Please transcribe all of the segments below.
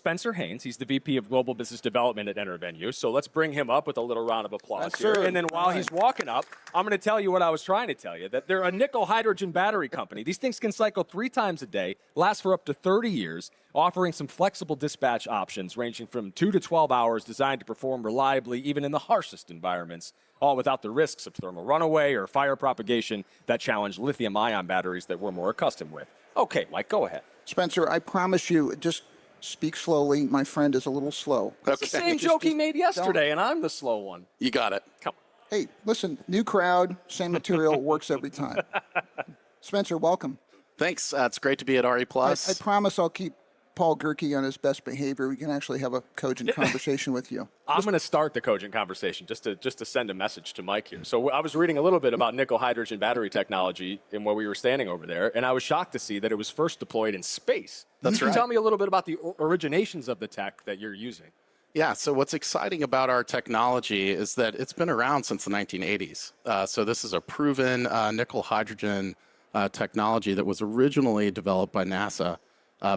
Spencer Haynes. He's the VP of Global Business Development at EnerVenue. So let's bring him up with a little round of applause here. Sir. And then while he's walking up, I'm going to tell you what I was trying to tell you, that they're a nickel hydrogen battery company. These things can cycle 3 times a day, last for up to 30 years, offering some flexible dispatch options ranging from 2 to 12 hours, designed to perform reliably even in the harshest environments, all without the risks of thermal runaway or fire propagation that challenge lithium-ion batteries that we're more accustomed with. Okay, Mike, go ahead. Spencer, I promise you, just speak slowly. My friend is a little slow. That's the same joke he made yesterday, and I'm the slow one. You got it. Come on. Hey, listen, new crowd, same material, works every time. Spencer, welcome. Thanks. It's great to be at RE+. I promise I'll keep Paul Gerke on his best behavior. We can actually have a cogent conversation with you. I'm going to start the cogent conversation just to send a message to Mike here. So I was reading a little bit about nickel hydrogen battery technology and where we were standing over there, and I was shocked to see that it was first deployed in space. That's Can right. you tell me a little bit about the originations of the tech that you're using? Yeah, so what's exciting about our technology is that it's been around since the 1980s. So this is a proven nickel hydrogen technology that was originally developed by NASA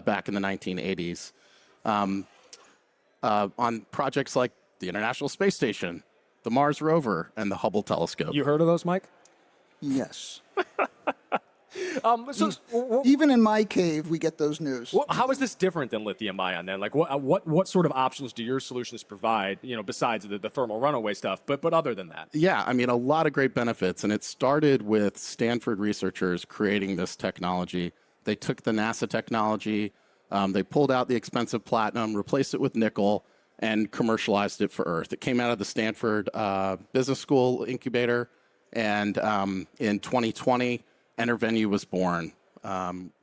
back in the 1980s on projects like the International Space Station, the Mars rover, and the Hubble telescope. You heard of those, Mike? Yes. So Even in my cave, we get those news. how is this different than lithium ion then? Like what sort of options do your solutions provide, besides the thermal runaway stuff, but other than that? Yeah, I mean, a lot of great benefits. And it started with Stanford researchers creating this technology. They took the NASA technology, they pulled out the expensive platinum, replaced it with nickel, and commercialized it for Earth. It came out of the Stanford Business School incubator. And in 2020, EnerVenue was born.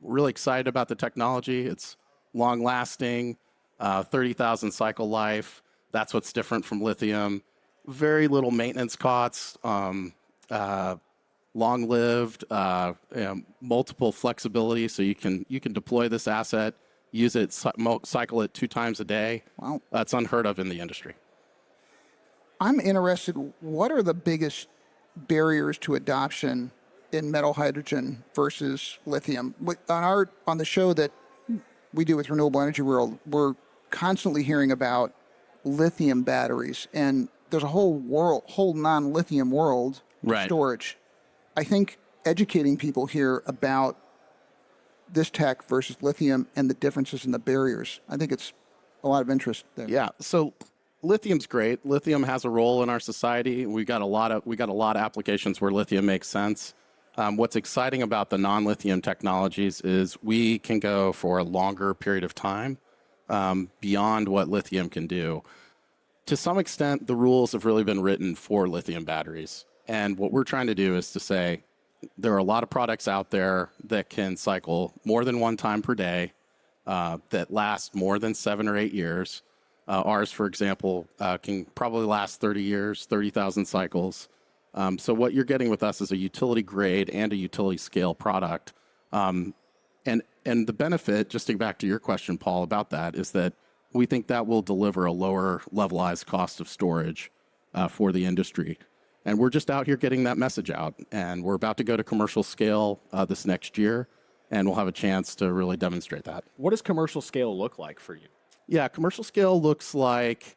Really excited about the technology. It's long-lasting, 30,000 cycle life. That's what's different from lithium. Very little maintenance costs, long-lived, multiple flexibility, so you can deploy this asset, use it, cycle it 2 times a day. Wow. That's unheard of in the industry. I'm interested, what are the biggest barriers to adoption in metal hydrogen versus lithium? On the show that we do with Renewable Energy World, we're constantly hearing about lithium batteries, and there's a whole non-lithium world of Right. storage. I think educating people here about this tech versus lithium and the differences in the barriers, I think it's a lot of interest there. Yeah. So lithium's great. Lithium has a role in our society. We got a lot of applications where lithium makes sense. What's exciting about the non-lithium technologies is we can go for a longer period of time beyond what lithium can do. To some extent, the rules have really been written for lithium batteries. And what we're trying to do is to say there are a lot of products out there that can cycle more than 1 time per day, that last more than 7 or 8 years. Ours, for example, can probably last 30 years, 30,000 cycles. So what you're getting with us is a utility grade and a utility scale product. And the benefit, just to get back to your question, Paul, about that, is that we think that will deliver a lower levelized cost of storage for the industry. And we're just out here getting that message out. And we're about to go to commercial scale this next year, and we'll have a chance to really demonstrate that. What does commercial scale look like for you? Yeah, commercial scale looks like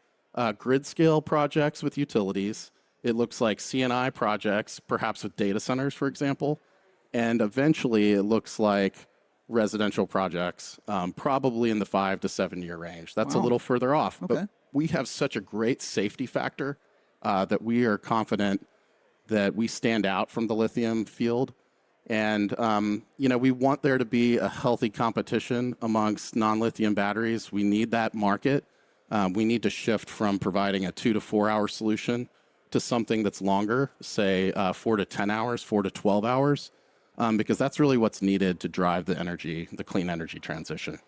grid scale projects with utilities. It looks like C&I projects, perhaps with data centers, for example. And eventually it looks like residential projects, probably in the 5 to 7 year range. That's a little further off. Okay. But we have such a great safety factor that we are confident that we stand out from the lithium field. And, we want there to be a healthy competition amongst non-lithium batteries. We need that market. We need to shift from providing a 2 to 4 hour solution to something that's longer, say 4 to 10 hours, 4 to 12 hours, because that's really what's needed to drive the clean energy transition.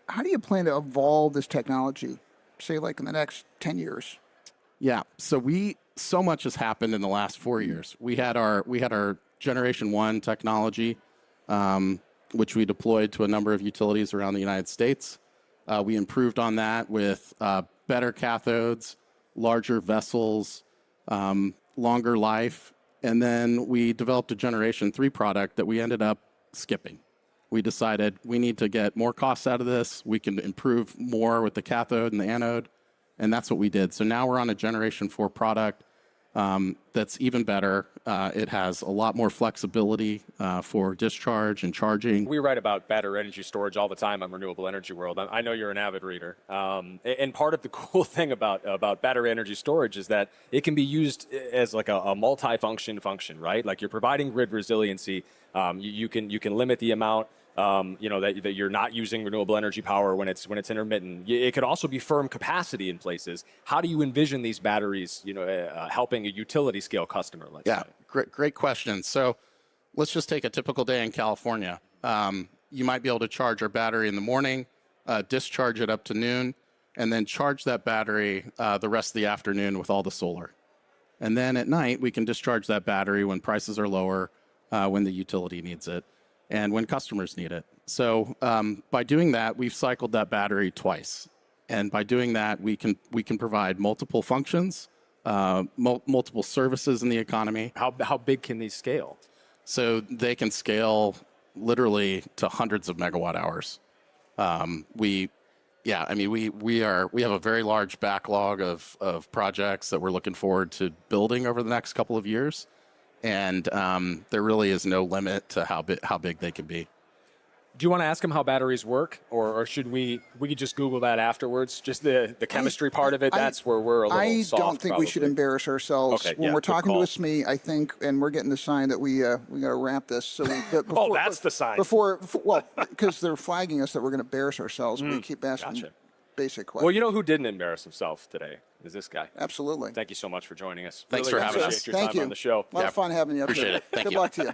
How do you plan to evolve this technology, say like in the next 10 years? Yeah, so much has happened in the last 4 years. We had our Generation 1 technology, which we deployed to a number of utilities around the United States. We improved on that with better cathodes, larger vessels, longer life, and then we developed a Generation 3 product that we ended up skipping. we decided we need to get more costs out of this. We can improve more with the cathode and the anode, and that's what we did. So now we're on a Generation 4 product that's even better. It has a lot more flexibility for discharge and charging. We write about battery energy storage all the time on Renewable Energy World. I know you're an avid reader. And part of the cool thing about battery energy storage is that it can be used as like a multi-function function, right? Like you're providing grid resiliency. You can limit the amount that you're not using renewable energy power when it's intermittent. It could also be firm capacity in places. How do you envision these batteries, helping a utility scale customer? Let's say? Great question. So let's just take a typical day in California. You might be able to charge our battery in the morning, discharge it up to noon, and then charge that battery the rest of the afternoon with all the solar. And then at night, we can discharge that battery when prices are lower, when the utility needs it, and when customers need it. So by doing that, we've cycled that battery twice. And by doing that, we can provide multiple functions, multiple services in the economy. How big can these scale? So they can scale literally to hundreds of megawatt hours. We have a very large backlog of projects that we're looking forward to building over the next couple of years. And there really is no limit to how big they can be. Do you want to ask him how batteries work, or should we could just Google that afterwards? Just the chemistry part of it. That's where we're a little soft. I don't think we should embarrass ourselves when we're talking to a SME. I think, and we're getting the sign that we got to wrap this. So that's the sign. Because they're flagging us that we're going to embarrass ourselves. We keep asking basic questions. Well, you know who didn't embarrass himself today is this guy. Absolutely. Thank you so much for joining us. Thanks for having us. Appreciate your time on the show. A lot of fun having you up Appreciate here. it. Thank Good you. luck to you.